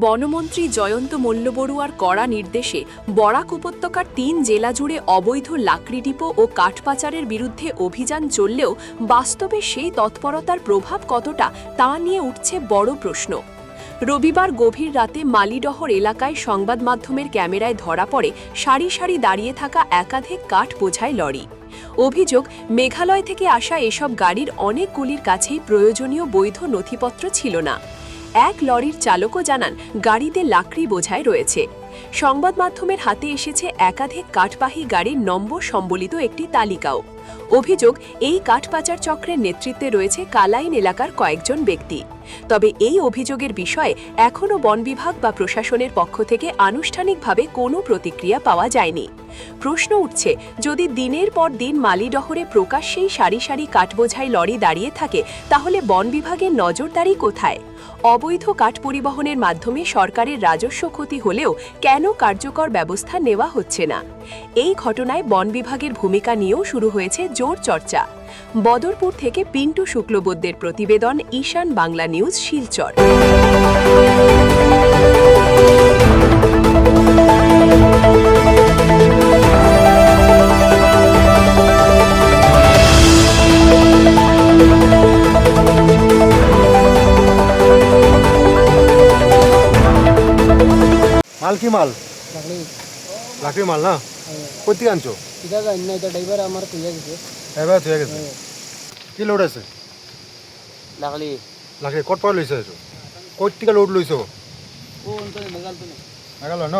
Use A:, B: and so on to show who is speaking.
A: বনমন্ত্রী জয়ন্ত মল্লবড়ুয়ার কড়া নির্দেশে বরাক উপত্যকার ৩ জেলা জুড়ে অবৈধ লাকড়ি ডিপো ও কাঠ পাচারের বিরুদ্ধে অভিযান চললেও বাস্তবে সেই তৎপরতার প্রভাব কতটা তা নিয়ে উঠছে বড় প্রশ্ন। রবিবার গভীর রাতে মালিডহর এলাকায় সংবাদ মাধ্যমের ক্যামেরায় ধরা পড়ে সারি সারি দাঁড়িয়ে থাকা একাধিক কাঠ বোঝাই লরি। অভিযোগ, মেঘালয় থেকে আসা এসব গাড়ির অনেকগুলির কাছেই প্রয়োজনীয় বৈধ নথিপত্র ছিল না। এক লরির চালকও জানান গাড়িতে লাকড়ি বোঝাই রয়েছে। সংবাদ মাধ্যমের হাতে এসেছে একাধিক কাঠবাহী গাড়ির নম্বর সম্বলিত একটি তালিকাও। অভিযোগ, এই কাঠ পাচার চক্রের নেতৃত্বে রয়েছে কালাইন এলাকার কয়েকজন ব্যক্তি। তবে এই অভিযোগের বিষয়ে এখনও বন বিভাগ বা প্রশাসনের পক্ষ থেকে আনুষ্ঠানিকভাবে কোনো প্রতিক্রিয়া পাওয়া যায়নি। প্রশ্ন উঠছে, যদি দিনের পর দিন মালিডহরে প্রকাশ্যেই সারি সারি কাঠবোঝাই লরি দাঁড়িয়ে থাকে, তাহলে বন বিভাগের নজরদারি কোথায়? অবৈধ কাঠ পরিবহনের মাধ্যমে সরকারের রাজস্ব ক্ষতি হলেও কেন কার্যকর ব্যবস্থা নেওয়া হচ্ছে না? এই ঘটনায় বন বিভাগের ভূমিকা নিয়েও শুরু হয়েছে জোর চর্চা। বদরপুর থেকে পিন্টু শুক্লবৈদ্যের প্রতিবেদন, ঈশান বাংলা নিউজ, শিলচর।
B: মাল কি মাল? লাকড়ি মাল না? কোথা আনছো?
C: এটা জানি না, এটা ড্রাইভার আমার কইয়া গেছে।
B: ড্রাইভার হয়ে গেছে। কি লোড আছে?
C: লাকড়ি
B: লাকড়ি কত পাওয়া লইছো? কোথা থেকে লোড লইছো?
C: ও অন্তরে মেঘাল তো না।
B: মেঘালয় ন?